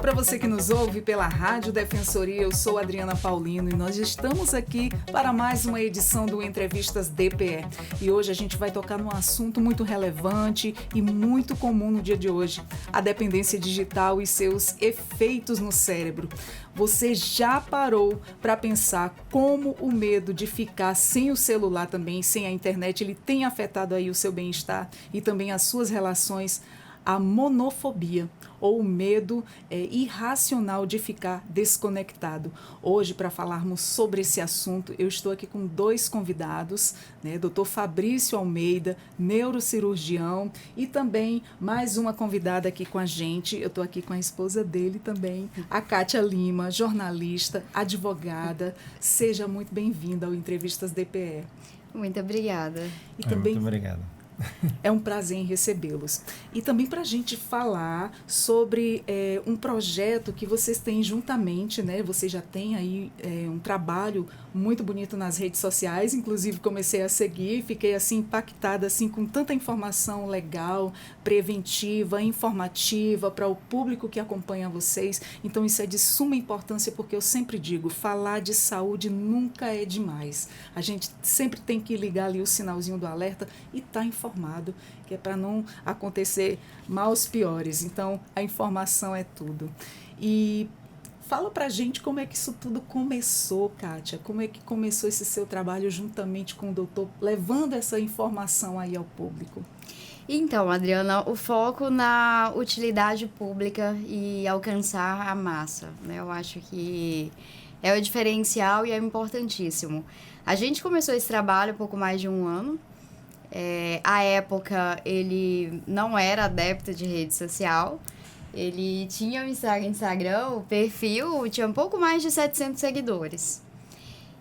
para você que nos ouve pela Rádio Defensoria, eu sou Adriana Paulino e nós estamos aqui para mais uma edição do Entrevistas DPE. E hoje a gente vai tocar num assunto muito relevante e muito comum no dia de hoje, a dependência digital e seus efeitos no cérebro. Você já parou para pensar como o medo de ficar sem o celular também, sem a internet, ele tem afetado aí o seu bem-estar e também as suas relações? A monofobia, ou o medo irracional de ficar desconectado. Hoje, para falarmos sobre esse assunto, eu estou aqui com dois convidados, né? Dr. Fabrício Almeida, neurocirurgião, e também mais uma convidada aqui com a gente. Eu estou aqui com a esposa dele também, a Kátia Lima, jornalista, advogada. Seja muito bem-vinda ao Entrevistas DPE. Muito obrigada. E também, muito obrigado. É um prazer em recebê-los. E também para a gente falar sobre um projeto que vocês têm juntamente, né? Vocês já têm aí um trabalho muito bonito nas redes sociais, inclusive comecei a seguir, fiquei assim impactada assim, com tanta informação legal, preventiva, informativa para o público que acompanha vocês. Então isso é de suma importância, porque eu sempre digo, falar de saúde nunca é demais. A gente sempre tem que ligar ali o sinalzinho do alerta e estar informado, que é para não acontecer maus piores. Então, a informação é tudo. E fala pra gente como é que isso tudo começou, Kátia. Como é que começou esse seu trabalho juntamente com o doutor, levando essa informação aí ao público? Então, Adriana, o foco na utilidade pública e alcançar a massa, né? Eu acho que é o diferencial e é importantíssimo. A gente começou esse trabalho há pouco mais de um ano. À época, ele não era adepto de rede social. Ele tinha o Instagram, o perfil, tinha um pouco mais de 700 seguidores.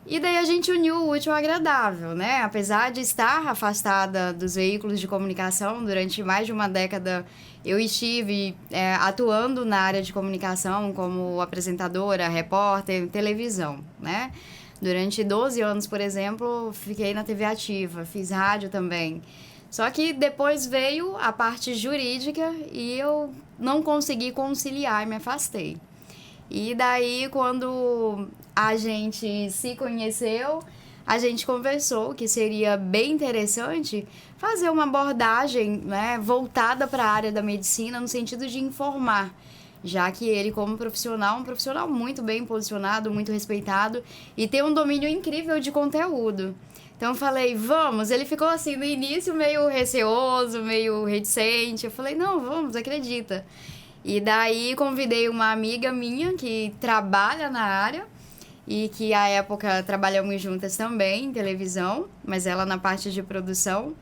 E daí a gente uniu o útil ao agradável, né? Apesar de estar afastada dos veículos de comunicação durante mais de uma década, eu estive atuando na área de comunicação como apresentadora, repórter, televisão, né? Durante 12 anos, por exemplo, fiquei na TV Ativa, fiz rádio também. Só que depois veio a parte jurídica e eu não consegui conciliar e me afastei. E daí, quando a gente se conheceu, a gente conversou que seria bem interessante fazer uma abordagem, né, voltada para a área da medicina, no sentido de informar, já que ele, como profissional, um profissional muito bem posicionado, muito respeitado e tem um domínio incrível de conteúdo. Então eu falei, vamos. Ele ficou assim, no início meio receoso, meio reticente. Eu falei, não, vamos, acredita. E daí convidei uma amiga minha que trabalha na área e que à época trabalhamos juntas também em televisão, mas ela na parte de produção.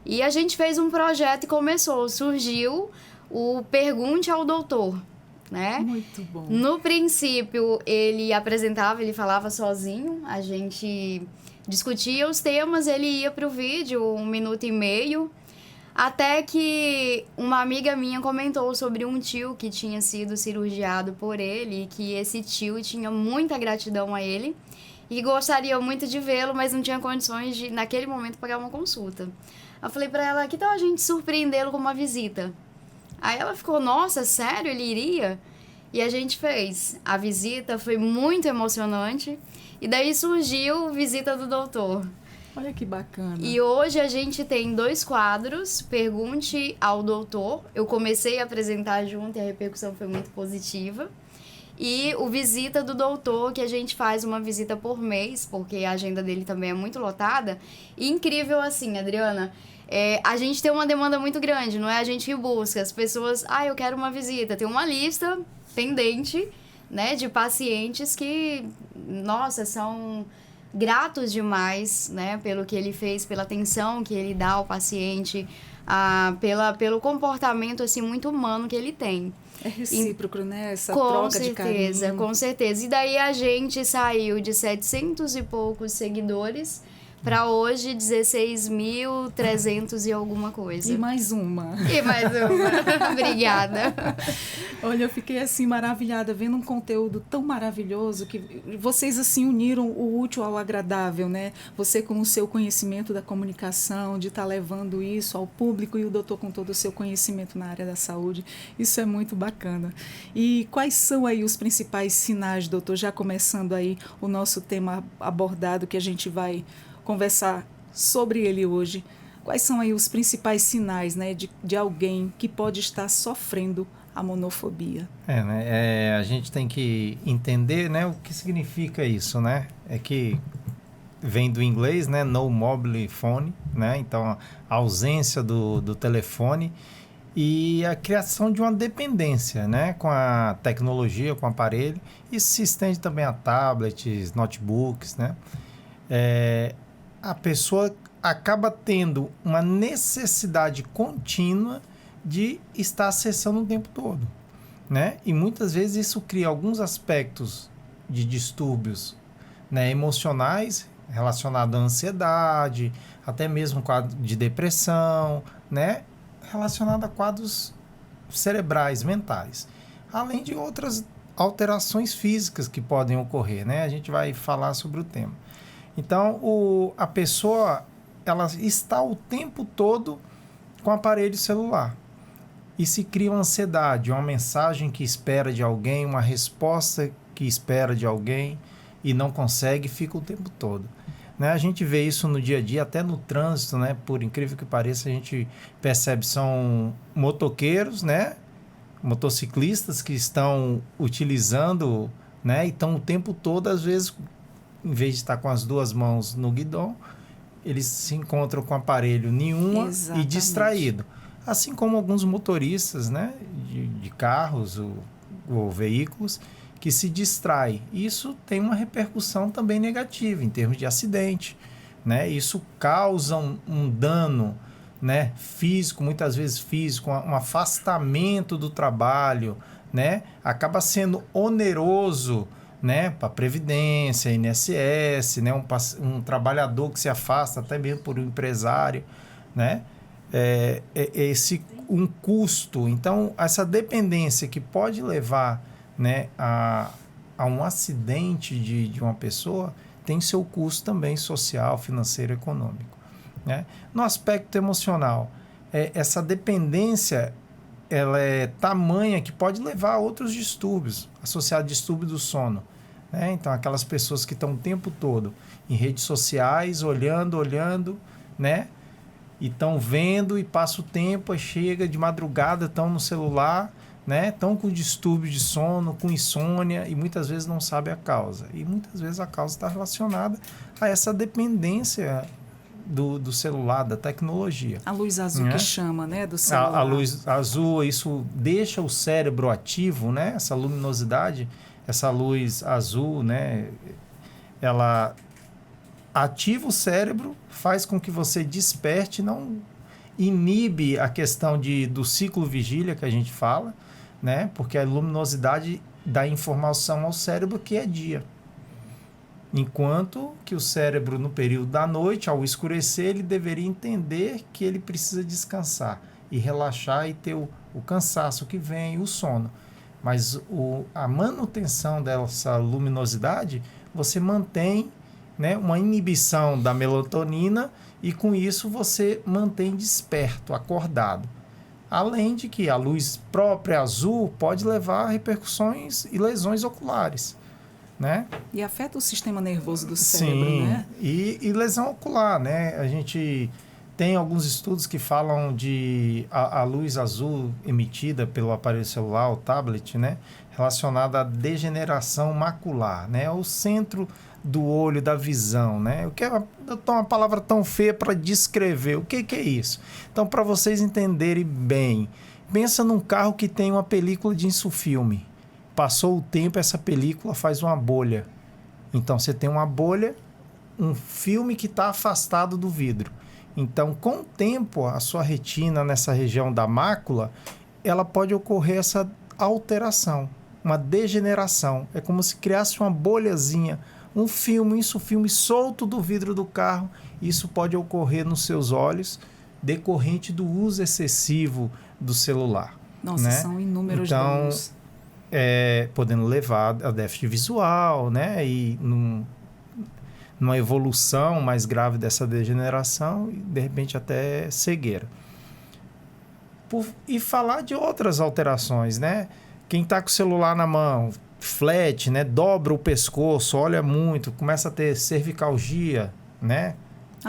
E a gente fez um projeto e surgiu o Pergunte ao Doutor, né? Muito bom. No princípio, ele apresentava, ele falava sozinho, a gente discutia os temas, ele ia para o vídeo, 1 minuto e meio, até que uma amiga minha comentou sobre um tio que tinha sido cirurgiado por ele, e que esse tio tinha muita gratidão a ele e gostaria muito de vê-lo, mas não tinha condições de, naquele momento, pagar uma consulta. Eu falei para ela, que tal a gente surpreendê-lo com uma visita? Aí ela ficou, nossa, sério, ele iria? E a gente fez. A visita foi muito emocionante. E daí surgiu Visita do Doutor. Olha que bacana. E hoje a gente tem 2 quadros, Pergunte ao Doutor. Eu comecei a apresentar junto e a repercussão foi muito positiva. E o Visita do Doutor, que a gente faz uma visita por mês, porque a agenda dele também é muito lotada. E incrível assim, Adriana, a gente tem uma demanda muito grande, não é a gente que busca. As pessoas, eu quero uma visita. Tem uma lista pendente, né, de pacientes que, nossa, são gratos demais, né, pelo que ele fez, pela atenção que ele dá ao paciente, pelo comportamento, assim, muito humano que ele tem. É recíproco, né? Essa troca de carinho. Com certeza. E daí a gente saiu de 700 e poucos seguidores Para hoje, 16.300 e alguma coisa. E mais uma. E mais uma. Obrigada. Olha, eu fiquei assim maravilhada vendo um conteúdo tão maravilhoso que vocês assim uniram o útil ao agradável, né? Você com o seu conhecimento da comunicação, de estar levando isso ao público, e o doutor com todo o seu conhecimento na área da saúde. Isso é muito bacana. E quais são aí os principais sinais, doutor, já começando aí o nosso tema abordado, que a gente vai conversar sobre ele hoje? Quais são aí os principais sinais, né, de alguém que pode estar sofrendo a monofobia? A gente tem que entender, né, o que significa isso, né? É que vem do inglês, né, no mobile phone, né? Então, a ausência do telefone e a criação de uma dependência, né, com a tecnologia, com o aparelho. Isso se estende também a tablets, notebooks, né? A pessoa acaba tendo uma necessidade contínua de estar acessando o tempo todo, né? E muitas vezes isso cria alguns aspectos de distúrbios, né, emocionais relacionados à ansiedade, até mesmo quadro de depressão, né, relacionado a quadros cerebrais, mentais, além de outras alterações físicas que podem ocorrer, né? A gente vai falar sobre o tema. Então, a pessoa, ela está o tempo todo com o aparelho celular. E se cria uma ansiedade, uma mensagem que espera de alguém, uma resposta que espera de alguém e não consegue, fica o tempo todo. Né? A gente vê isso no dia a dia, até no trânsito, né? Por incrível que pareça, a gente percebe, são motoqueiros, né? Motociclistas que estão utilizando, né? E estão o tempo todo, às vezes, em vez de estar com as duas mãos no guidão, eles se encontram com aparelho nenhuma. Exatamente. E distraído. Assim como alguns motoristas, né, de carros ou veículos que se distraem. Isso tem uma repercussão também negativa em termos de acidente, né? Isso causa um dano, né, físico, muitas vezes físico, um afastamento do trabalho, né? Acaba sendo oneroso, né, para a Previdência, INSS, né, um trabalhador que se afasta até mesmo por um empresário, né? Um custo. Então, essa dependência que pode levar, né, a um acidente de uma pessoa tem seu custo também social, financeiro, econômico, né? No aspecto emocional, essa dependência ela é tamanha que pode levar a outros distúrbios, associados a distúrbio do sono, né? Então, aquelas pessoas que estão o tempo todo em redes sociais, olhando, né? E estão vendo e passa o tempo, aí chega de madrugada, estão no celular, né? Estão com distúrbio de sono, com insônia, e muitas vezes não sabe a causa. E muitas vezes a causa está relacionada a essa dependência do celular, da tecnologia. A luz azul, né? Que chama, né, do celular. A luz azul, isso deixa o cérebro ativo, né? Essa luminosidade, essa luz azul, né? Ela ativa o cérebro, faz com que você desperte, não inibe a questão do ciclo vigília que a gente fala, né? Porque a luminosidade dá informação ao cérebro que é dia. Enquanto que o cérebro, no período da noite, ao escurecer, ele deveria entender que ele precisa descansar e relaxar e ter o cansaço que vem, o sono. Mas a manutenção dessa luminosidade, você mantém, né, uma inibição da melatonina e com isso você mantém desperto, acordado. Além de que a luz própria azul pode levar a repercussões e lesões oculares, né? E afeta o sistema nervoso do cérebro, sim, né? E lesão ocular, né? A gente tem alguns estudos que falam de a luz azul emitida pelo aparelho celular, o tablet, né, relacionada à degeneração macular, né? O centro do olho, da visão, né? Eu quero uma palavra tão feia para descrever. O que é isso? Então, para vocês entenderem bem, pensa num carro que tem uma película de insufilme. Passou o tempo, essa película faz uma bolha. Então, você tem uma bolha, um filme que está afastado do vidro. Então, com o tempo, a sua retina nessa região da mácula, ela pode ocorrer essa alteração, uma degeneração. É como se criasse uma bolhazinha, um filme solto do vidro do carro, isso pode ocorrer nos seus olhos decorrente do uso excessivo do celular. Nossa, né? são inúmeros então, danos. Podendo levar a déficit visual, né? E numa evolução mais grave dessa degeneração e, de repente, até cegueira. E falar de outras alterações, né? Quem está com o celular na mão, flat, né? Dobra o pescoço, olha muito, começa a ter cervicalgia, né?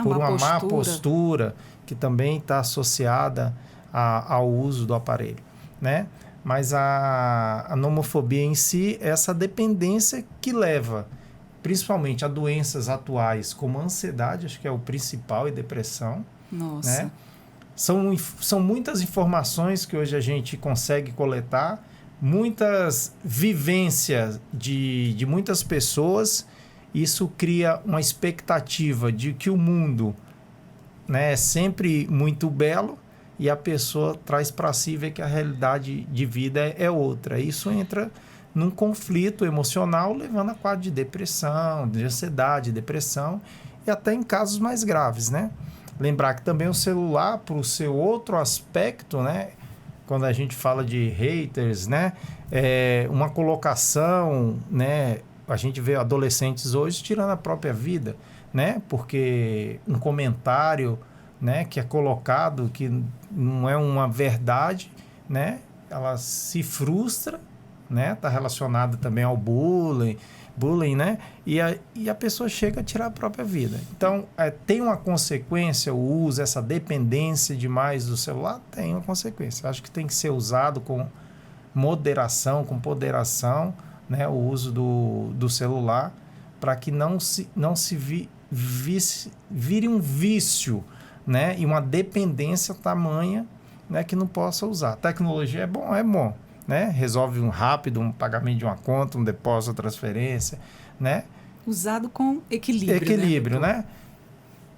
Por uma má postura, que também está associada ao uso do aparelho, né? Mas a nomofobia em si é essa dependência que leva principalmente a doenças atuais como a ansiedade, acho que é o principal, e depressão. Nossa. Né? São muitas informações que hoje a gente consegue coletar, muitas vivências de muitas pessoas. Isso cria uma expectativa de que o mundo, né, é sempre muito belo, e a pessoa traz para si e vê que a realidade de vida é outra. Isso entra num conflito emocional, levando a quadro de depressão, de ansiedade, depressão, e até em casos mais graves, né? Lembrar que também o celular, para o seu outro aspecto, né? Quando a gente fala de haters, né? Uma colocação, né? A gente vê adolescentes hoje tirando a própria vida, né? Porque um comentário, né, que é colocado, que não é uma verdade, né? Ela se frustra, né? Está relacionado também ao bullying, né? E a pessoa chega a tirar a própria vida. Então, tem uma consequência o uso, essa dependência demais do celular? Tem uma consequência. Acho que tem que ser usado com moderação, com ponderação, né? O uso do celular, para que não se vire um vício, né? E uma dependência tamanha, né? Que não possa usar. A tecnologia é bom. Né? Resolve um pagamento de uma conta, um depósito, uma transferência, né? Usado com equilíbrio. Equilíbrio, né?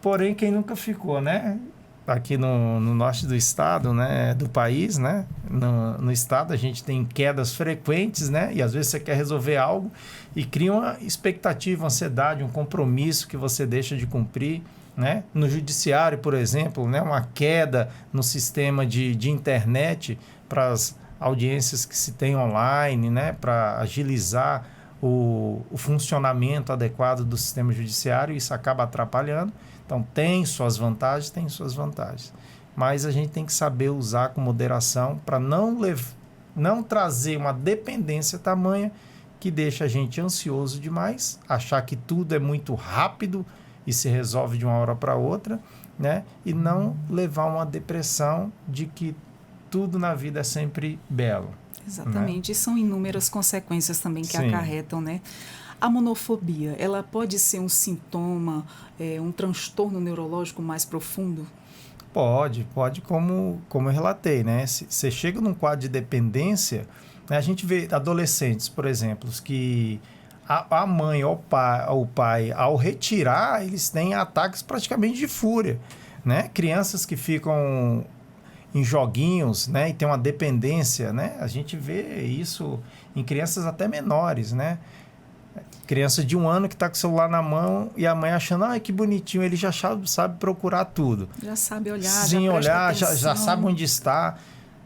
Porém, quem nunca ficou, né? Aqui no norte do estado, né? Do país, né? No estado a gente tem quedas frequentes, né? E às vezes você quer resolver algo e cria uma expectativa, uma ansiedade, um compromisso que você deixa de cumprir, né? No judiciário, por exemplo, né? Uma queda no sistema de internet para as audiências que se tem online, né, para agilizar o funcionamento adequado do sistema judiciário, isso acaba atrapalhando. Então, tem suas vantagens, mas a gente tem que saber usar com moderação para não trazer uma dependência tamanha que deixa a gente ansioso demais, achar que tudo é muito rápido e se resolve de uma hora para outra, né, e não levar uma depressão de que tudo na vida é sempre belo. Exatamente. Né? E são inúmeras consequências também que acarretam, né? A monofobia, ela pode ser um sintoma, um transtorno neurológico mais profundo? Pode, como eu relatei, né? Se você chega num quadro de dependência, né, a gente vê adolescentes, por exemplo, que a mãe ou o pai, ao retirar, eles têm ataques praticamente de fúria, né? Crianças que ficam em joguinhos, né, e tem uma dependência, né? A gente vê isso em crianças até menores, né? Criança de 1 ano que está com o celular na mão e a mãe achando, que bonitinho, ele já sabe procurar tudo. Já sabe olhar, Sim, já sabe onde está.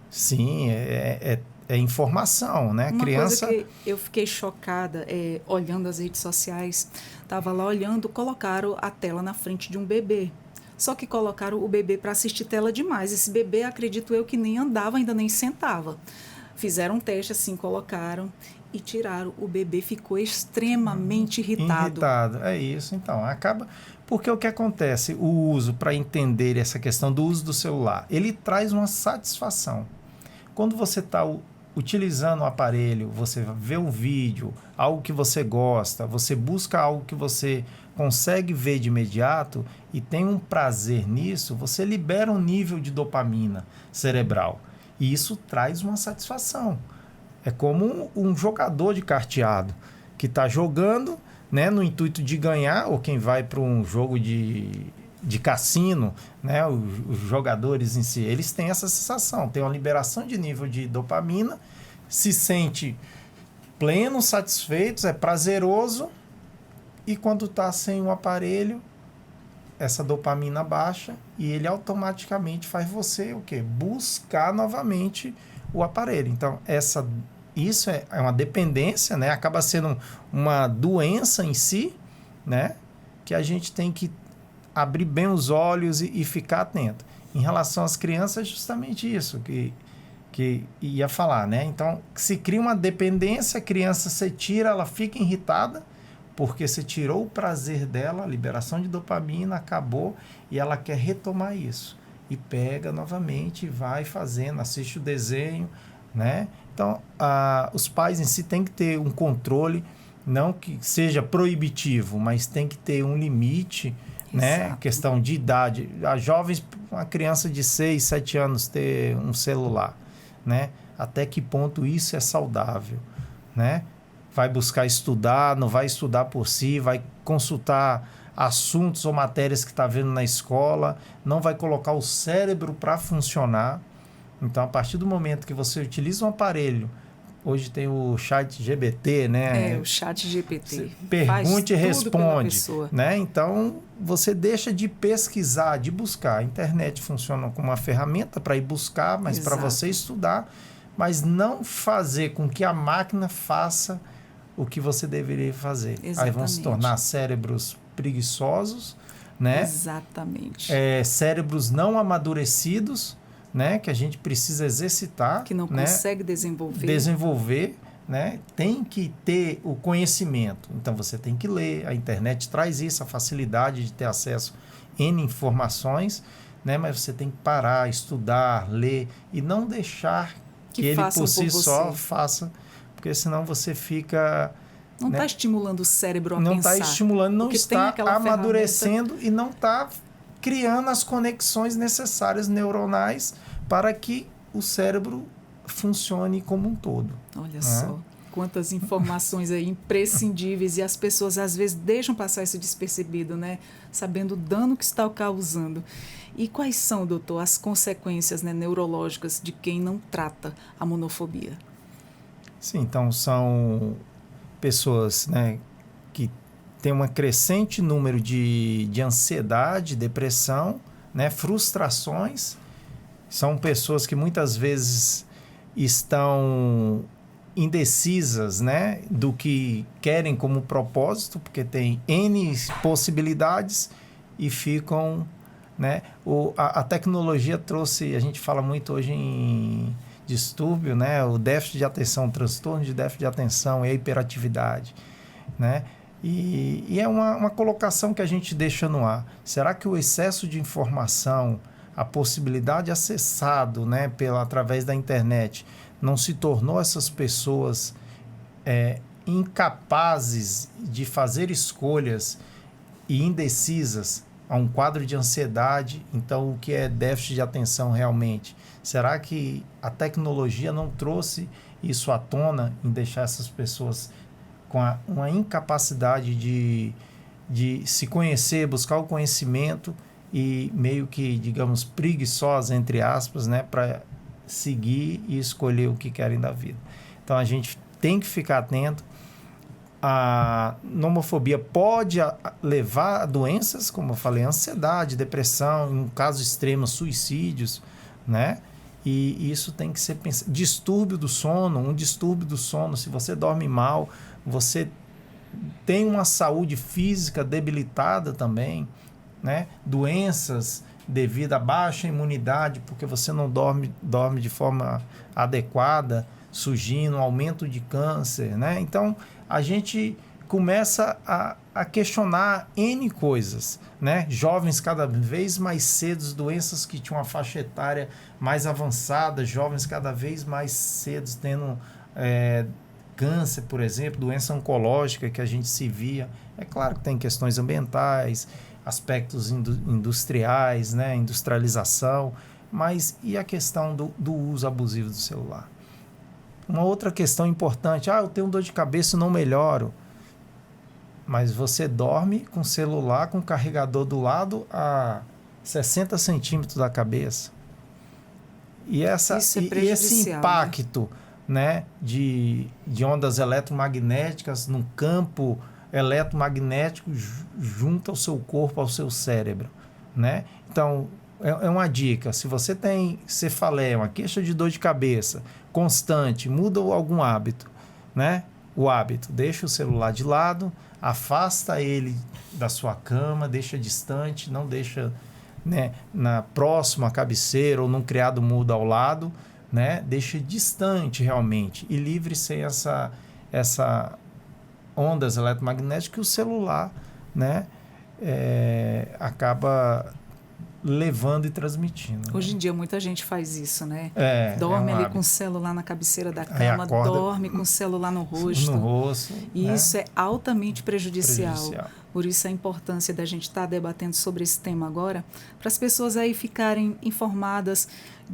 Sim, é informação, né? Uma criança... coisa que eu fiquei chocada, olhando as redes sociais, estava lá olhando, colocaram a tela na frente de um bebê. Só que colocaram o bebê para assistir tela demais. Esse bebê, acredito eu, que nem andava, ainda nem sentava. Fizeram um teste assim, colocaram e tiraram. O bebê ficou extremamente irritado. É isso, então. Acaba... Porque o que acontece? O uso, para entender essa questão do uso do celular, ele traz uma satisfação. Quando você está utilizando o aparelho, você vê um vídeo, algo que você gosta, você busca algo que você consegue ver de imediato e tem um prazer nisso, você libera um nível de dopamina cerebral. E isso traz uma satisfação. É como um jogador de carteado que está jogando, né, no intuito de ganhar, ou quem vai para um jogo de cassino, né, os jogadores em si, eles têm essa sensação, tem uma liberação de nível de dopamina, se sente pleno, satisfeito, é prazeroso, E quando está sem o aparelho, essa dopamina baixa e ele automaticamente faz você o quê? Buscar novamente o aparelho. Então, isso é uma dependência, né? Acaba sendo uma doença em si, né? Que a gente tem que abrir bem os olhos e ficar atento. Em relação às crianças, é justamente isso que ia falar, né? Então, se cria uma dependência, a criança se tira, ela fica irritada, porque você tirou o prazer dela, a liberação de dopamina acabou e ela quer retomar isso. E pega novamente, vai fazendo, assiste o desenho, né? Então, os pais em si têm que ter um controle, não que seja proibitivo, mas tem que ter um limite, né? Questão de idade. As jovens, uma criança de 6, 7 anos ter um celular, né? Até que ponto isso é saudável, né? Vai buscar estudar, não vai estudar por si, vai consultar assuntos ou matérias que está vendo na escola, não vai colocar o cérebro para funcionar. Então, a partir do momento que você utiliza um aparelho, hoje tem o chat GPT, né? O chat GPT. Pergunte e responde, né? Então, você deixa de pesquisar, de buscar. A internet funciona como uma ferramenta para ir buscar, mas para você estudar, mas não fazer com que a máquina faça o que você deveria fazer. Exatamente. Aí vão se tornar cérebros preguiçosos, né? Exatamente. Cérebros não amadurecidos, né? Que a gente precisa exercitar. Que não consegue desenvolver. Desenvolver, né? Tem que ter o conhecimento. Então, você tem que ler. A internet traz isso, a facilidade de ter acesso a N informações, né? Mas você tem que parar, estudar, ler e não deixar que ele por si só faça, porque senão você fica... Não está estimulando o cérebro a não pensar. Não está estimulando, não está amadurecendo e não está criando as conexões necessárias neuronais para que o cérebro funcione como um todo. Olha só, quantas informações aí imprescindíveis e as pessoas às vezes deixam passar isso despercebido, né? Sabendo o dano que está causando. E quais são, doutor, as consequências, né, neurológicas de quem não trata a monofobia? Sim, então são pessoas, né, que têm um crescente número de ansiedade, depressão, né, frustrações. São pessoas que muitas vezes estão indecisas, né, do que querem como propósito, porque tem N possibilidades e ficam, né, a tecnologia trouxe, a gente fala muito hoje em distúrbio, né, o déficit de atenção, o transtorno de déficit de atenção e a hiperatividade, né, e é uma colocação que a gente deixa no ar. Será que o excesso de informação, a possibilidade de acessado, né, através da internet, não se tornou essas pessoas incapazes de fazer escolhas e indecisas a um quadro de ansiedade? Então, o que é déficit de atenção realmente? Será que a tecnologia não trouxe isso à tona em deixar essas pessoas com uma incapacidade de se conhecer, buscar o conhecimento e meio que, digamos, preguiçosa, entre aspas, né, para seguir e escolher o que querem da vida? Então, a gente tem que ficar atento. A nomofobia pode levar a doenças, como eu falei, ansiedade, depressão, em casos extremos, suicídios, né? E isso tem que ser pensado. Distúrbio do sono, se você dorme mal, você tem uma saúde física debilitada também, né? Doenças devido à baixa imunidade, porque você não dorme de forma adequada, surgindo, aumento de câncer, né? Então, a gente começa a questionar N coisas, né? Jovens cada vez mais cedo, doenças que tinham uma faixa etária mais avançada, jovens cada vez mais cedo tendo câncer, por exemplo, doença oncológica que a gente se via. É claro que tem questões ambientais, aspectos industriais, né? Industrialização, mas e a questão do uso abusivo do celular? Uma outra questão importante, eu tenho dor de cabeça e não melhoro. Mas você dorme com o celular, com o carregador do lado a 60 centímetros da cabeça. E esse impacto, né, de ondas eletromagnéticas no campo eletromagnético junto ao seu corpo, ao seu cérebro, né? Então, é uma dica. Se você tem cefaleia, uma queixa de dor de cabeça constante, muda algum hábito, né? O hábito, deixa o celular de lado, afasta ele da sua cama, deixa distante, não deixa, né, na próxima cabeceira ou num criado mudo ao lado, né? Deixa distante realmente e livre sem essa ondas eletromagnéticas que o celular, né, acaba levando e transmitindo. Hoje em dia muita gente faz isso, né? um Dorme ali hábito. com o celular na cabeceira da Aí cama, acorda dorme com o celular no rosto. No rosto. E né? isso é altamente prejudicial. Por isso a importância da gente estar debatendo sobre esse tema agora, para as pessoas aí ficarem informadas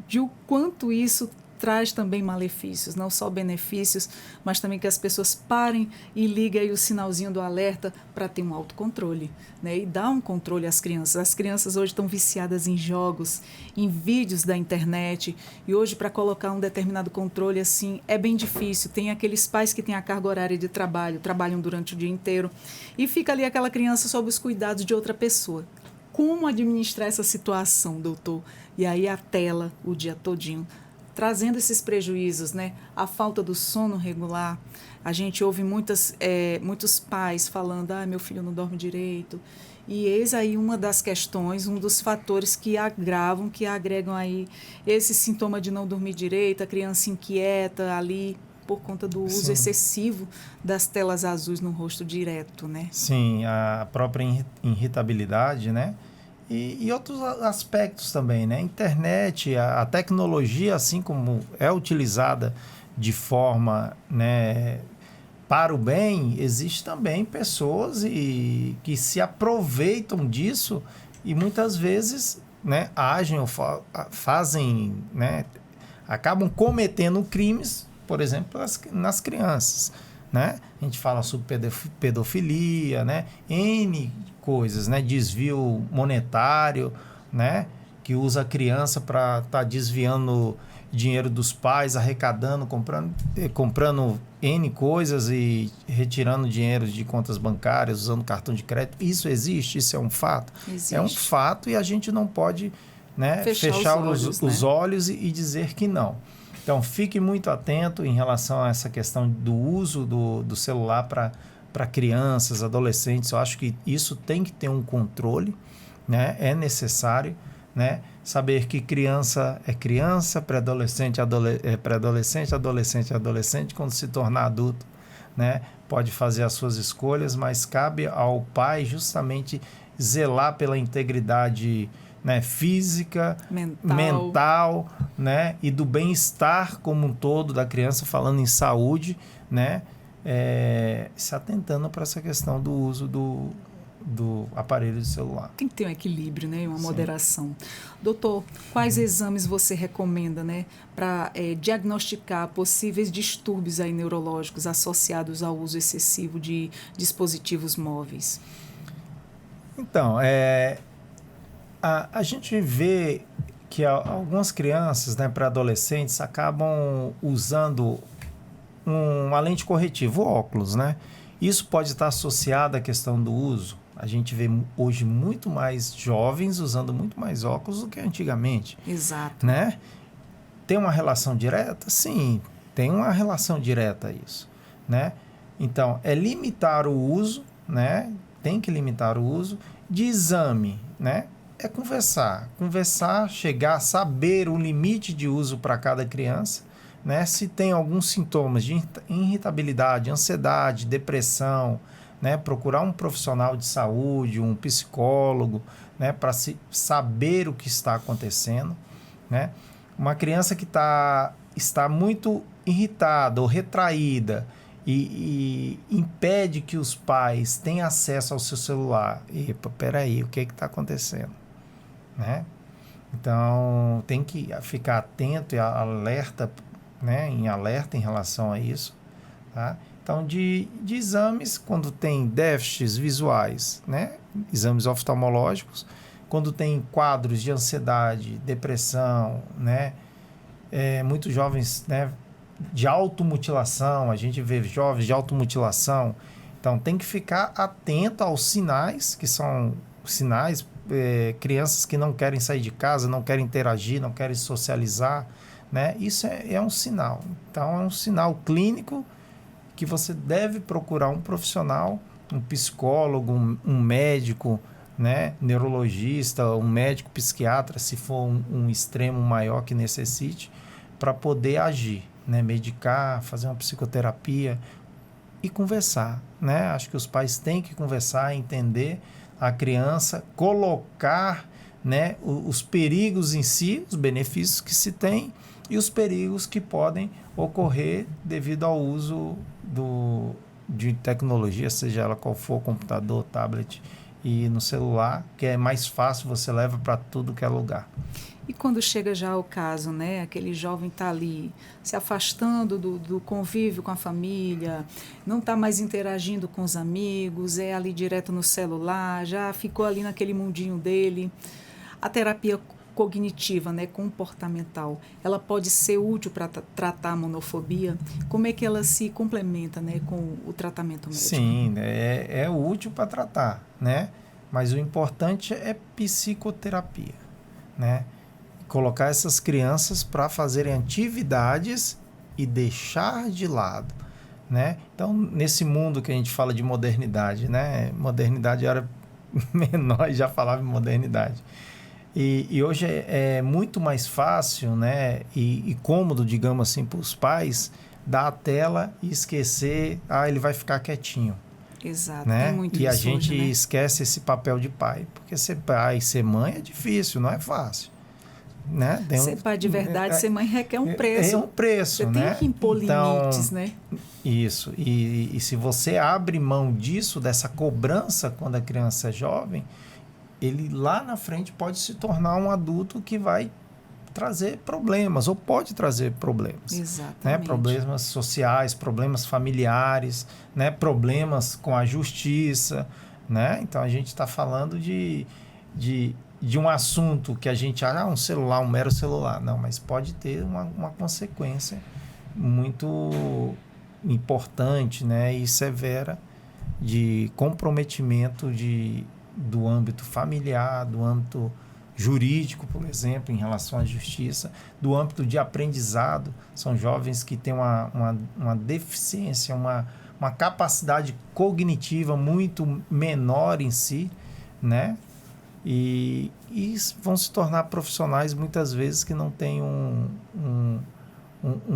de o quanto isso traz também malefícios, não só benefícios, mas também que as pessoas parem e liguem aí o sinalzinho do alerta para ter um autocontrole, né? E dar um controle às crianças. As crianças hoje estão viciadas em jogos, em vídeos da internet, e hoje para colocar um determinado controle assim é bem difícil. Tem aqueles pais que têm a carga horária de trabalho, trabalham durante o dia inteiro, e fica ali aquela criança sob os cuidados de outra pessoa. Como administrar essa situação, doutor? E aí a tela o dia todinho, trazendo esses prejuízos, né? A falta do sono regular. A gente ouve muitos pais falando, meu filho não dorme direito. E eis aí uma das questões, um dos fatores que agregam aí esse sintoma de não dormir direito, a criança inquieta ali por conta do uso Sim. excessivo das telas azuis no rosto direto, né? Sim, a própria irritabilidade, né? E outros aspectos também, né? Internet, a tecnologia, assim como é utilizada de forma, né, para o bem, existe também pessoas que se aproveitam disso e muitas vezes, né, agem ou fazem, né, acabam cometendo crimes, por exemplo, nas crianças, né? A gente fala sobre pedofilia, né? N coisas, né? Desvio monetário, né? Que usa a criança para estar desviando dinheiro dos pais, arrecadando, comprando N coisas e retirando dinheiro de contas bancárias, usando cartão de crédito. Isso existe? Isso é um fato? Existe. É um fato e a gente não pode, né, fechar os olhos e dizer que não. Então, fique muito atento em relação a essa questão do uso do celular para crianças, adolescentes. Eu acho que isso tem que ter um controle, né? É necessário, né? Saber que criança é criança, pré-adolescente é pré-adolescente, adolescente é adolescente. Quando se tornar adulto, né, pode fazer as suas escolhas, mas cabe ao pai justamente zelar pela integridade, né, física, mental, né, e do bem-estar como um todo da criança, falando em saúde, né, se atentando para essa questão do uso do aparelho de celular. Tem que ter um equilíbrio, né, uma Sim. moderação. Doutor, quais exames você recomenda, né, para diagnosticar possíveis distúrbios aí neurológicos associados ao uso excessivo de dispositivos móveis? Então, a gente vê que algumas crianças, né, pré-adolescentes, acabam usando uma lente corretiva, o óculos, né? Isso pode estar associado à questão do uso. A gente vê hoje muito mais jovens usando muito mais óculos do que antigamente. Exato. Né? Tem uma relação direta? Sim, tem uma relação direta a isso, né? Então, é limitar o uso, né? Tem que limitar o uso de exame, né? É conversar, chegar a saber o limite de uso para cada criança, né? Se tem alguns sintomas de irritabilidade, ansiedade, depressão, né? Procurar um profissional de saúde, um psicólogo, né? Para saber o que está acontecendo, né? Uma criança que está muito irritada ou retraída e impede que os pais tenham acesso ao seu celular. Epa, peraí, o que está acontecendo? Né? Então, tem que ficar atento e alerta, né? Em alerta em relação a isso. Tá? Então, de exames, quando tem déficits visuais, né? Exames oftalmológicos, quando tem quadros de ansiedade, depressão, né? Muitos jovens, né, de automutilação, a gente vê jovens de automutilação, Então, tem que ficar atento aos sinais, que são sinais, crianças que não querem sair de casa, não querem interagir, não querem socializar, né? Isso é um sinal. Então, é um sinal clínico que você deve procurar um profissional, um psicólogo, um médico, né? Neurologista, um médico psiquiatra, se for um extremo maior que necessite, para poder agir, né? Medicar, fazer uma psicoterapia e conversar, né? Acho que os pais têm que conversar, entender a criança, colocar, né, os perigos em si, os benefícios que se tem e os perigos que podem ocorrer devido ao uso de tecnologia, seja ela qual for, computador, tablet e no celular, que é mais fácil, você leva para tudo que é lugar. E quando chega já o caso, né, aquele jovem está ali se afastando do convívio com a família, não está mais interagindo com os amigos, é ali direto no celular, já ficou ali naquele mundinho dele. A terapia cognitiva, né, comportamental, ela pode ser útil para tratar a monofobia? Como é que ela se complementa, né, com o tratamento médico? Sim, é útil para tratar, né? Mas o importante é psicoterapia, né? Colocar essas crianças para fazerem atividades e deixar de lado, né? Então, nesse mundo que a gente fala de modernidade, né? Modernidade era menor e já falava em modernidade. E hoje é muito mais fácil, né? E cômodo, digamos assim, para os pais dar a tela e esquecer, ele vai ficar quietinho. Exato, Né? tem muito E a isso gente hoje, né? esquece esse papel de pai, porque ser pai e ser mãe é difícil, não é fácil. Né? Ser pai de verdade, ser mãe requer um preço. É um preço, você né? tem que impor limites, né? Isso. E se você abre mão disso, dessa cobrança quando a criança é jovem, ele lá na frente pode se tornar um adulto que vai trazer problemas, ou pode trazer problemas. Exatamente. Né? Problemas sociais, problemas familiares, né? Problemas com a justiça, né? Então, a gente está falando de um assunto que a gente acha, um celular, um mero celular. Não, mas pode ter uma consequência muito importante, né? E severa de comprometimento do âmbito familiar, do âmbito jurídico, por exemplo, em relação à justiça, do âmbito de aprendizado. São jovens que têm uma deficiência, uma capacidade cognitiva muito menor em si, né? E vão se tornar profissionais muitas vezes que não têm um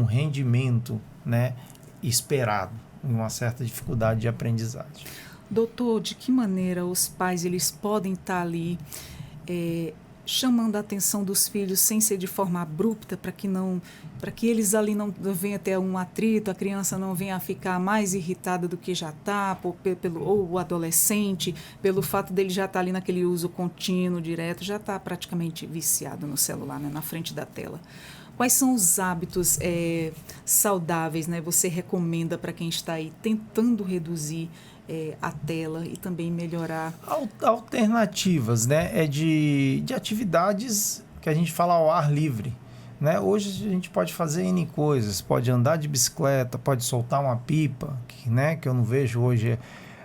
rendimento, né, esperado, uma certa dificuldade de aprendizagem. Doutor, de que maneira os pais eles podem estar ali chamando a atenção dos filhos sem ser de forma abrupta, para que eles ali não venham ter um atrito, a criança não venha a ficar mais irritada do que já está, ou o adolescente, pelo fato dele já estar ali naquele uso contínuo, direto, já está praticamente viciado no celular, né, na frente da tela. Quais são os hábitos saudáveis, né, você recomenda para quem está aí tentando reduzir a tela e também melhorar? Alternativas, né? De atividades que a gente fala ao ar livre, né? Hoje a gente pode fazer N coisas, pode andar de bicicleta, pode soltar uma pipa, né? Que eu não vejo hoje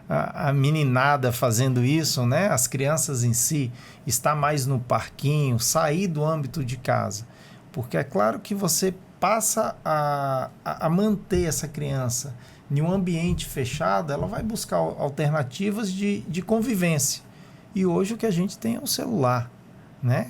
a meninada fazendo isso, né? As crianças em si, estar mais no parquinho, sair do âmbito de casa, porque é claro que você passa a manter essa criança em um ambiente fechado, ela vai buscar alternativas de convivência. E hoje o que a gente tem é um celular, né?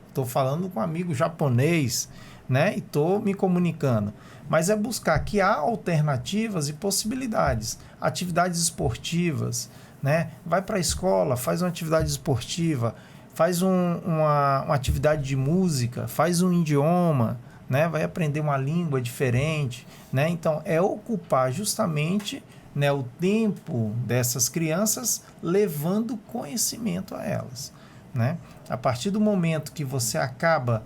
Estou falando com um amigo japonês, né? E estou me comunicando. Mas é buscar que há alternativas e possibilidades. Atividades esportivas, né? Vai para a escola, faz uma atividade esportiva, faz uma atividade de música, faz um idioma, né? Vai aprender uma língua diferente, né? Então, é ocupar justamente, né, o tempo dessas crianças levando conhecimento a elas, né? A partir do momento que você acaba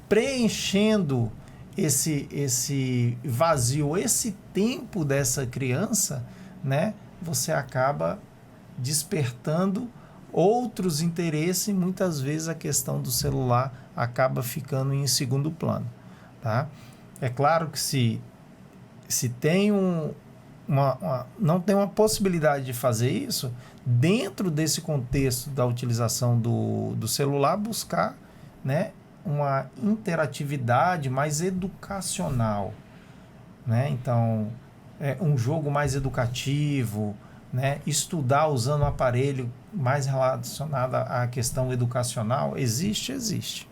preenchendo esse vazio, esse tempo dessa criança, né, você acaba despertando outros interesses e muitas vezes a questão do celular acaba ficando em segundo plano. Tá? É claro que se tem não tem uma possibilidade de fazer isso, dentro desse contexto da utilização do celular, buscar, né, uma interatividade mais educacional, né? Então, um jogo mais educativo, né? Estudar usando um aparelho mais relacionado à questão educacional, existe,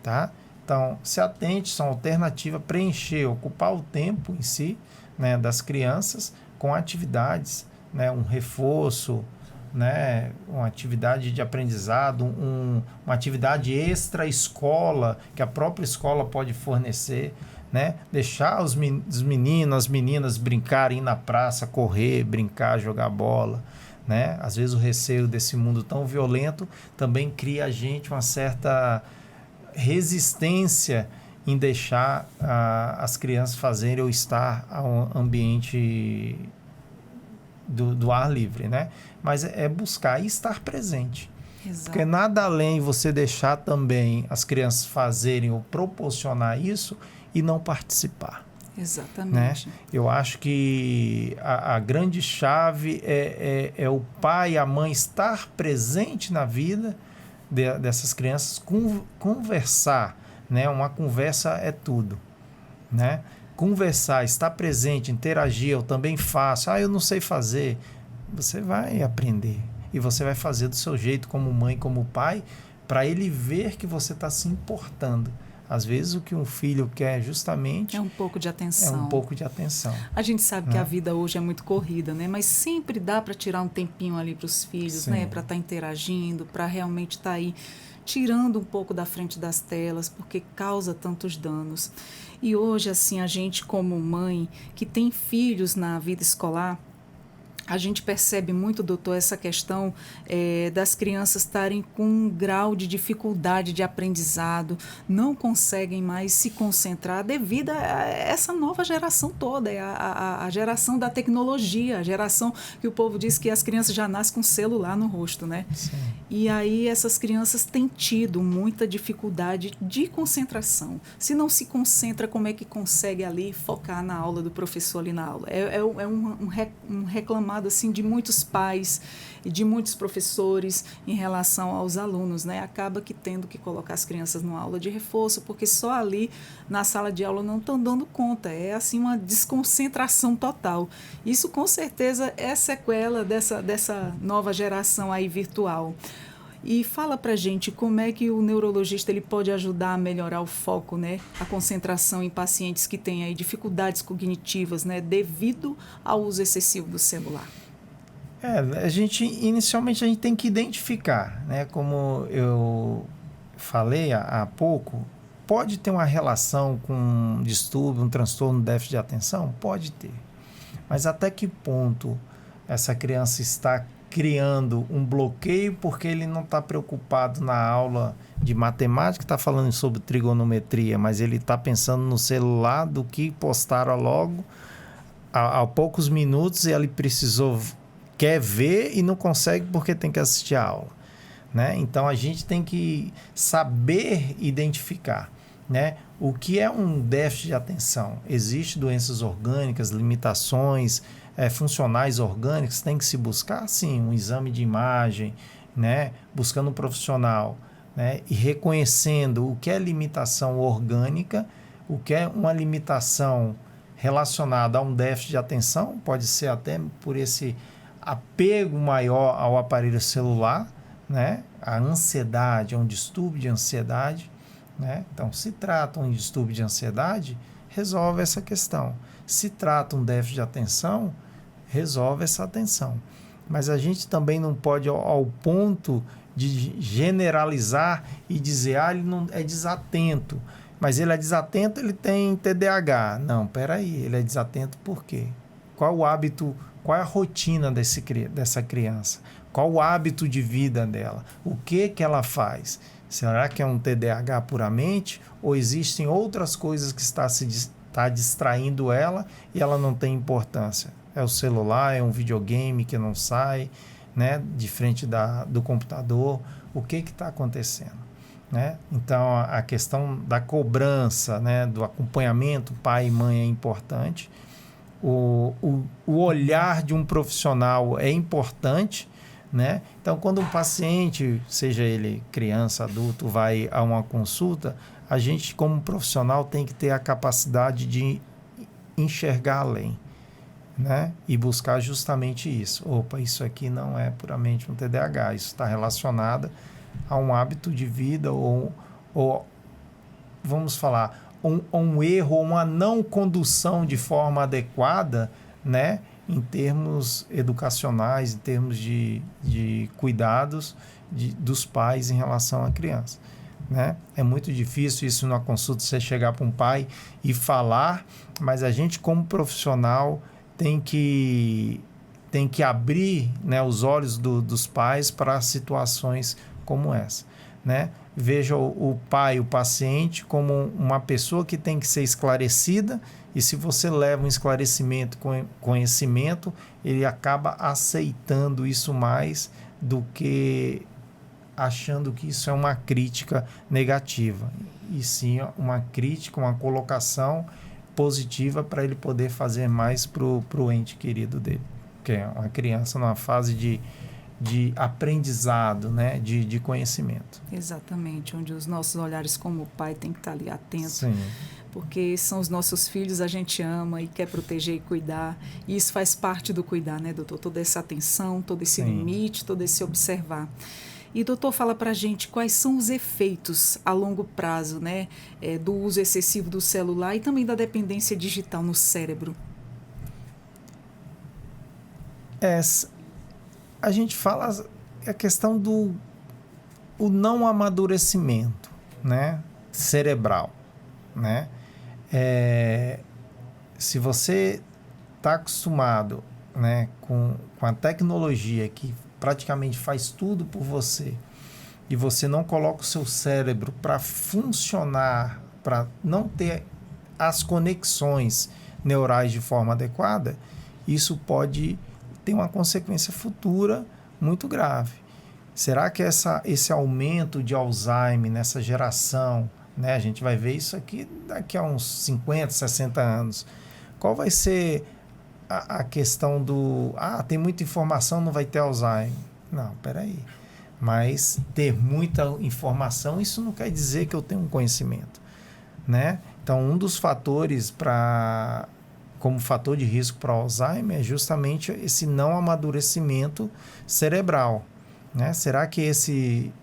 tá? Então, se atente, são alternativas, preencher, ocupar o tempo em si, né, das crianças com atividades, né, um reforço, né, uma atividade de aprendizado, uma atividade extra-escola que a própria escola pode fornecer, né, deixar os meninos, as meninas brincarem, ir na praça, correr, brincar, jogar bola, né? Às vezes o receio desse mundo tão violento também cria a gente uma certa resistência em deixar as crianças fazerem ou estar ao ambiente do ar livre, né? Mas é buscar e estar presente. Exato. Porque nada além você deixar também as crianças fazerem ou proporcionar isso e não participar. Exatamente. Né? Eu acho que a grande chave é o pai e a mãe estar presente na vida dessas crianças, conversar, né? Uma conversa é tudo, né? Conversar, estar presente, interagir, eu também faço, eu não sei fazer, você vai aprender e você vai fazer do seu jeito como mãe, como pai, para ele ver que você está se importando. Às vezes o que um filho quer justamente é um pouco de atenção. A gente sabe que a vida hoje é muito corrida, né? Mas sempre dá para tirar um tempinho ali para os filhos, né? Para estar interagindo, para realmente estar aí tirando um pouco da frente das telas, porque causa tantos danos. E hoje, assim, a gente como mãe que tem filhos na vida escolar, a gente percebe muito, doutor, essa questão das crianças estarem com um grau de dificuldade de aprendizado, não conseguem mais se concentrar devido a essa nova geração toda, a geração da tecnologia, a geração que o povo diz que as crianças já nascem com celular no rosto, né? Sim. E aí essas crianças têm tido muita dificuldade de concentração. Se não se concentra, como é que consegue ali focar na aula do professor ali na aula? É um reclamado assim de muitos pais e de muitos professores em relação aos alunos, né? Acaba que tendo que colocar as crianças numa aula de reforço, porque só ali na sala de aula não estão dando conta. É assim uma desconcentração total. Isso com certeza é sequela dessa nova geração aí virtual. E fala pra gente como é que o neurologista ele pode ajudar a melhorar o foco, né? A concentração em pacientes que têm aí dificuldades cognitivas, né? Devido ao uso excessivo do celular. Inicialmente a gente tem que identificar, né? Como eu falei há pouco, pode ter uma relação com um distúrbio, um transtorno, déficit de atenção? Pode ter. Mas até que ponto essa criança está criando um bloqueio porque ele não está preocupado na aula de matemática, está falando sobre trigonometria, mas ele está pensando no celular do que postaram logo há poucos minutos e ele quer ver e não consegue porque tem que assistir a aula, né? Então a gente tem que saber identificar, né? O que é um déficit de atenção? Existem doenças orgânicas, limitações funcionais orgânicas, tem que se buscar, sim, um exame de imagem, né? Buscando um profissional, né? E reconhecendo o que é limitação orgânica, o que é uma limitação relacionada a um déficit de atenção, pode ser até por esse apego maior ao aparelho celular, né? A ansiedade, é um distúrbio de ansiedade, né? Então, se trata um distúrbio de ansiedade, resolve essa questão. Se trata um déficit de atenção, resolve essa atenção. Mas a gente também não pode ao ponto de generalizar e dizer, ele não é desatento. Mas ele é desatento, ele tem TDAH. Não, peraí, ele é desatento por quê? Qual o hábito, qual é a rotina dessa criança? Qual o hábito de vida dela? O que ela faz? Será que é um TDAH puramente? Ou existem outras coisas que está distraindo ela e ela não tem importância? É o celular, é um videogame que não sai, né, de frente do computador. O que está acontecendo? Né? Então, a questão da cobrança, né, do acompanhamento pai e mãe é importante. o olhar de um profissional é importante, né? Então, quando um paciente, seja ele criança, adulto, vai a uma consulta, a gente, como profissional, tem que ter a capacidade de enxergar além, né? E buscar justamente isso. Opa, isso aqui não é puramente um TDAH, isso está relacionado a um hábito de vida ou vamos falar, um erro ou uma não condução de forma adequada, né? Em termos educacionais, em termos de cuidados dos pais em relação à criança, né? É muito difícil isso numa consulta, você chegar para um pai e falar, mas a gente como profissional tem que abrir, né, os olhos dos pais para situações como essa, né? Veja o pai, o paciente, como uma pessoa que tem que ser esclarecida, e se você leva um esclarecimento com conhecimento, ele acaba aceitando isso mais do que achando que isso é uma crítica negativa, e sim uma crítica, uma colocação positiva para ele poder fazer mais para o ente querido dele, que é uma criança numa fase de aprendizado, né? de conhecimento. Exatamente, onde os nossos olhares como pai tem que estar ali atento. Sim. Porque são os nossos filhos, a gente ama e quer proteger e cuidar. E isso faz parte do cuidar, né, doutor? Toda essa atenção, todo esse limite, todo esse observar. E, doutor, fala para a gente quais são os efeitos a longo prazo, né, do uso excessivo do celular e também da dependência digital no cérebro. A gente fala a questão do não amadurecimento, né, cerebral, né? Se você está acostumado, né, com a tecnologia que praticamente faz tudo por você e você não coloca o seu cérebro para funcionar, para não ter as conexões neurais de forma adequada, isso pode ter uma consequência futura muito grave. Será que esse aumento de Alzheimer nessa geração, né, a gente vai ver isso aqui daqui a uns 50, 60 anos, qual vai ser a questão tem muita informação, não vai ter Alzheimer? Não, peraí. Mas ter muita informação, isso não quer dizer que eu tenho um conhecimento, né? Então, um dos fatores como fator de risco para Alzheimer é justamente esse não amadurecimento cerebral, né? Será que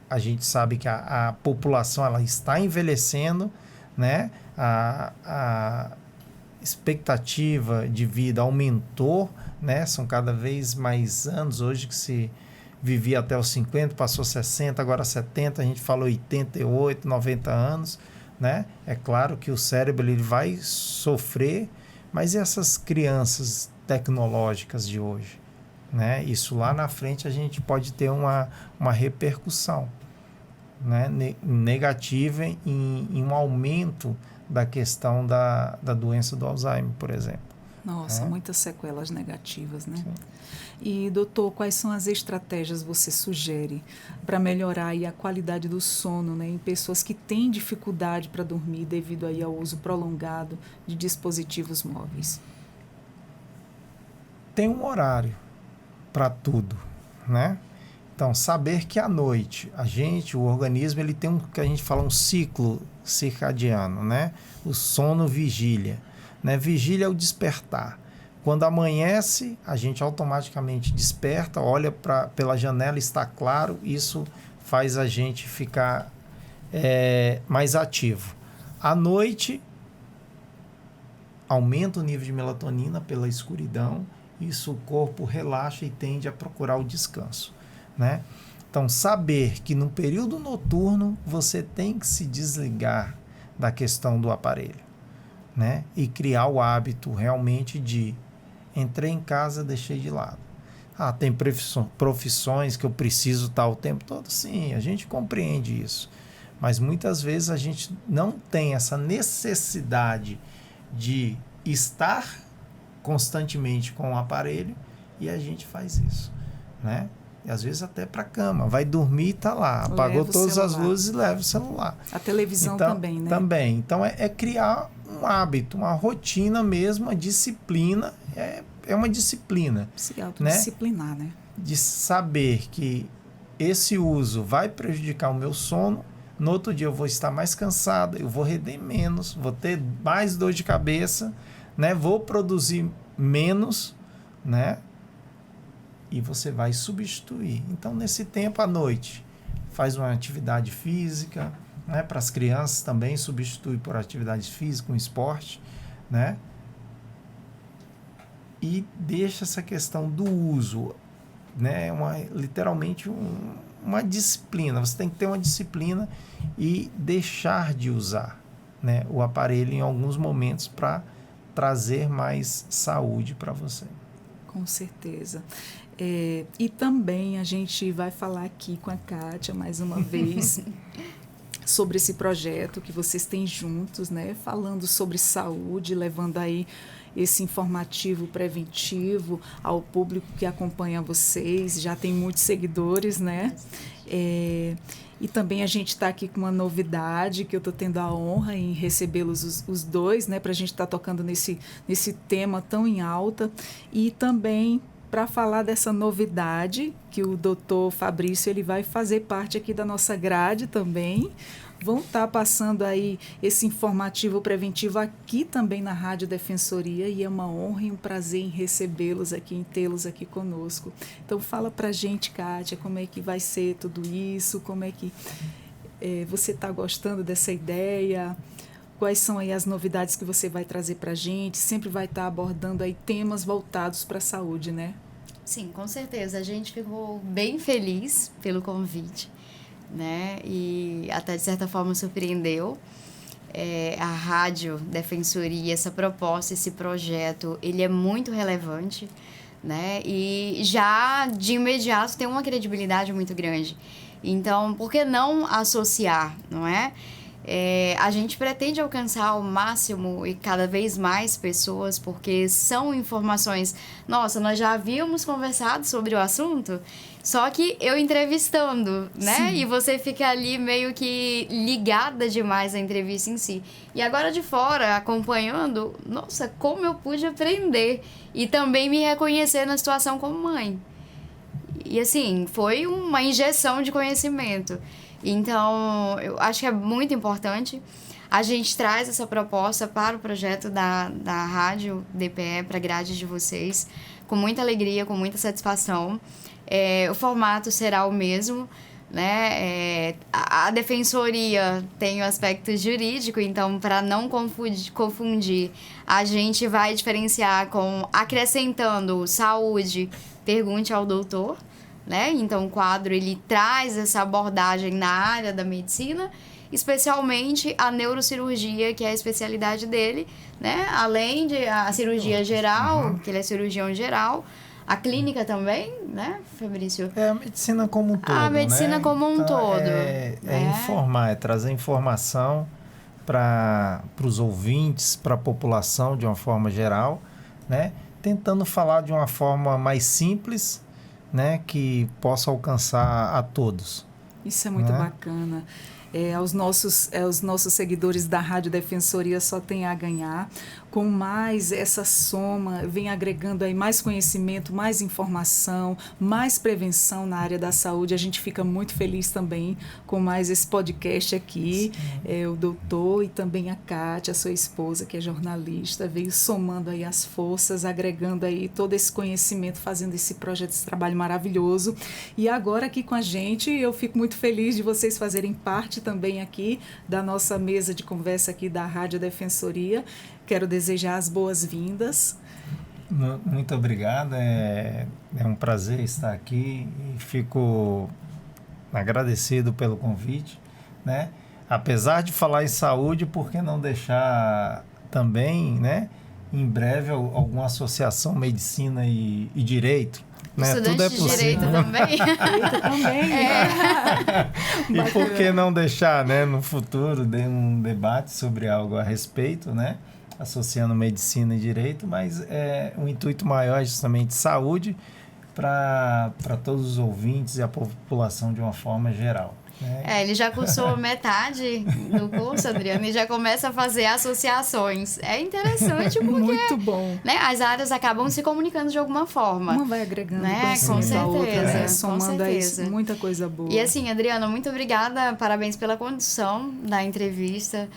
a gente sabe que a população ela está envelhecendo, né? A expectativa de vida aumentou, né? São cada vez mais anos hoje que se vivia até os 50, passou 60, agora 70, a gente fala 88, 90 anos, né? É claro que o cérebro ele vai sofrer, mas e essas crianças tecnológicas de hoje, né? Isso lá na frente a gente pode ter uma repercussão, né? Negativa em um aumento da questão da doença do Alzheimer, por exemplo. Nossa, muitas sequelas negativas, né? Sim. E, doutor, quais são as estratégias que você sugere para melhorar aí a qualidade do sono, né, em pessoas que têm dificuldade para dormir devido aí ao uso prolongado de dispositivos móveis? Tem um horário para tudo, né? Então, saber que à noite, o organismo, ele tem que a gente fala um ciclo circadiano, né? O sono vigília, né? Vigília é o despertar. Quando amanhece, a gente automaticamente desperta, olha pela janela, está claro, isso faz a gente ficar mais ativo. À noite, aumenta o nível de melatonina pela escuridão, isso o corpo relaxa e tende a procurar o descanso, né? Então, saber que no período noturno você tem que se desligar da questão do aparelho, né? E criar o hábito realmente de entrei em casa, deixei de lado. Tem profissões que eu preciso estar o tempo todo? Sim, a gente compreende isso. Mas muitas vezes a gente não tem essa necessidade de estar constantemente com o aparelho e a gente faz isso, né? E às vezes até para a cama. Vai dormir e está lá. Apagou todas as luzes e leva o celular. A televisão então, também, né? Também. Então, é criar um hábito, uma rotina mesmo, uma disciplina, é uma disciplina. Se autodisciplinar, né? De saber que esse uso vai prejudicar o meu sono, no outro dia eu vou estar mais cansado, eu vou render menos, vou ter mais dor de cabeça, né? Vou produzir menos, né? E você vai substituir. Então, nesse tempo à noite, faz uma atividade física, né? Para as crianças também, substitui por atividade física, um esporte, né? E deixa essa questão do uso, né? Literalmente uma disciplina. Você tem que ter uma disciplina e deixar de usar, né, o aparelho em alguns momentos para trazer mais saúde para você. Com certeza. E também a gente vai falar aqui com a Kátia mais uma vez sobre esse projeto que vocês têm juntos, né? Falando sobre saúde, levando aí esse informativo preventivo ao público que acompanha vocês. Já tem muitos seguidores, né? E também a gente está aqui com uma novidade, que eu estou tendo a honra em recebê-los os dois, né? Para a gente estar tocando nesse tema tão em alta. E também para falar dessa novidade, que o doutor Fabrício ele vai fazer parte aqui da nossa grade também. Vão estar passando aí esse informativo preventivo aqui também na Rádio Defensoria, e é uma honra e um prazer em recebê-los aqui, em tê-los aqui conosco. Então fala pra gente, Kátia, como é que vai ser tudo isso, como é que você está gostando dessa ideia, quais são aí as novidades que você vai trazer pra gente, sempre vai estar abordando aí temas voltados para a saúde, né? Sim, com certeza, a gente ficou bem feliz pelo convite, né? E até de certa forma surpreendeu. A Rádio Defensoria, essa proposta, esse projeto, ele é muito relevante, né? E já de imediato tem uma credibilidade muito grande. Então, por que não associar, não é? A gente pretende alcançar o máximo e cada vez mais pessoas, porque são informações... Nossa, nós já havíamos conversado sobre o assunto, só que eu entrevistando, né? Sim. E você fica ali meio que ligada demais à entrevista em si. E agora de fora, acompanhando, nossa, como eu pude aprender e também me reconhecer na situação como mãe. E assim, foi uma injeção de conhecimento. Então, eu acho que é muito importante. A gente traz essa proposta para o projeto da Rádio DPE, para a grade de vocês, com muita alegria, com muita satisfação. O formato será o mesmo, né? A defensoria tem o aspecto jurídico, então, para não confundir, a gente vai diferenciar com acrescentando saúde, pergunte ao doutor. Né? Então, o quadro ele traz essa abordagem na área da medicina, especialmente a neurocirurgia, que é a especialidade dele, né? Além de a cirurgia geral, que ele é cirurgião geral, a clínica também, né, Fabrício? A medicina como um todo. A medicina, né? Como um todo. Informar, trazer informação para os ouvintes, para a população de uma forma geral, né? Tentando falar de uma forma mais simples, né, que possa alcançar a todos. Isso é muito bacana. Os nossos seguidores da Rádio Defensoria só tem a ganhar. Com mais essa soma, vem agregando aí mais conhecimento, mais informação, mais prevenção na área da saúde. A gente fica muito feliz também com mais esse podcast aqui. O doutor e também a Kátia, sua esposa, que é jornalista, veio somando aí as forças, agregando aí todo esse conhecimento, fazendo esse projeto, esse trabalho maravilhoso. E agora aqui com a gente, eu fico muito feliz de vocês fazerem parte também aqui da nossa mesa de conversa aqui da Rádio Defensoria. Quero desejar as boas-vindas. Muito obrigado. É um prazer estar aqui e fico agradecido pelo convite, né? Apesar de falar em saúde, por que não deixar também, né, em breve alguma associação medicina e direito? Né? Tudo é possível. De direito também. Direito também. E por que não deixar, né, no futuro, um debate sobre algo a respeito, né? Associando medicina e direito, mas um intuito maior é justamente saúde para todos os ouvintes e a população de uma forma geral. né? Ele já cursou metade do curso, Adriana, e já começa a fazer associações. É interessante porque Muito bom. Né, as áreas acabam se comunicando de alguma forma. Uma vai agregando né? conhecimento à outra, né? Com Somando aí certeza. muita coisa boa. E assim, Adriana, muito obrigada, parabéns pela condução da entrevista.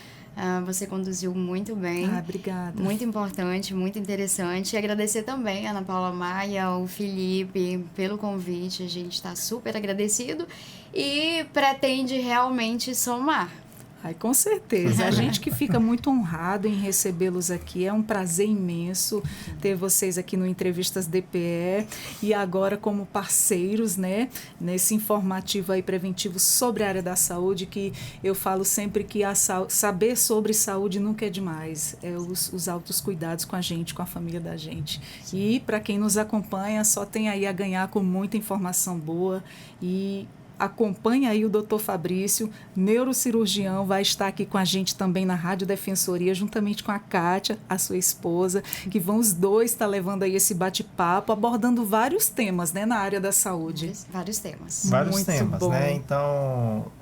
Você conduziu muito bem. Obrigada. Muito importante, muito interessante. E agradecer também a Ana Paula Maia, o Felipe, pelo convite. A gente está super agradecido e pretende realmente somar. Ai, com certeza. A gente que fica muito honrado em recebê-los aqui. É um prazer imenso ter vocês aqui no Entrevistas DPE e agora como parceiros, né, nesse informativo aí preventivo sobre a área da saúde, que eu falo sempre que saber sobre saúde nunca é demais. É os altos cuidados com a gente, com a família da gente. E para quem nos acompanha, só tem aí a ganhar com muita informação boa e acompanha aí o Dr. Fabrício, neurocirurgião, vai estar aqui com a gente também na Rádio Defensoria, juntamente com a Kátia, a sua esposa, que vão os dois estar levando aí esse bate-papo, abordando vários temas, né, na área da saúde. Vários temas. Vários Muito temas, bom. né? Então,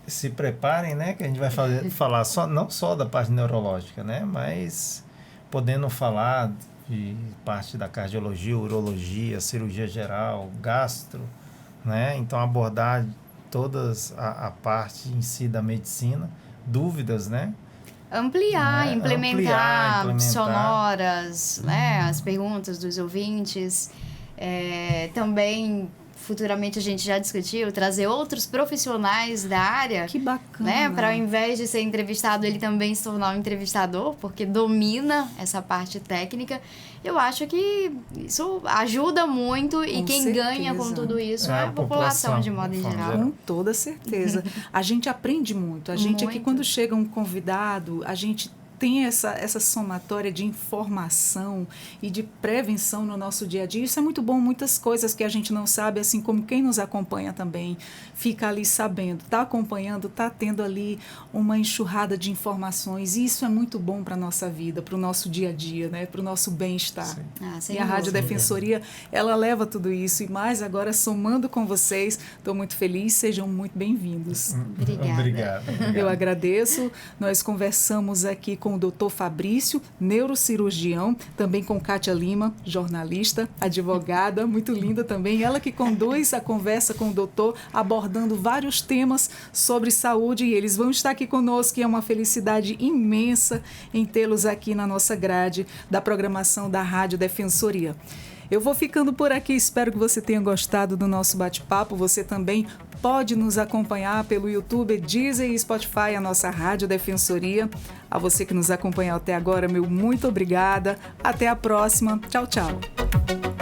se preparem, né? Que a gente vai falar não só da parte neurológica, né? Mas podendo falar de parte da cardiologia, urologia, cirurgia geral, gastro, né? Então abordar todas a parte em si da medicina, dúvidas, né? Ampliar, Né? implementar sonoras, né? As perguntas dos ouvintes. Também, futuramente, a gente já discutiu, trazer outros profissionais da área. Que bacana. Né? Para ao invés de ser entrevistado, ele também se tornar um entrevistador, porque domina essa parte técnica. Eu acho que isso ajuda muito e Com quem certeza. ganha com tudo isso é a população de modo em geral. Com toda certeza. A gente aprende muito. A gente aqui, Muito. quando chega um convidado, a gente tem essa somatória de informação e de prevenção no nosso dia a dia. Isso é muito bom, muitas coisas que a gente não sabe, assim como quem nos acompanha também fica ali sabendo, está acompanhando, está tendo ali uma enxurrada de informações, e isso é muito bom para a nossa vida, para o nosso dia a dia, né? Para o nosso bem-estar. Sem E a Rádio dúvida. Defensoria, ela leva tudo isso e mais agora somando com vocês. Estou muito feliz, sejam muito bem-vindos. Obrigada. Obrigado. Eu agradeço. Nós conversamos aqui com o Dr. Fabrício, neurocirurgião, também com Kátia Lima, jornalista, advogada, muito linda também. Ela que conduz a conversa com o doutor, abordando vários temas sobre saúde, e eles vão estar aqui conosco, e é uma felicidade imensa em tê-los aqui na nossa grade da programação da Rádio Defensoria. Eu vou ficando por aqui, espero que você tenha gostado do nosso bate-papo. Você também pode nos acompanhar pelo YouTube, Deezer e Spotify, a nossa Rádio Defensoria. A você que nos acompanhou até agora, meu muito obrigada. Até a próxima. Tchau, tchau.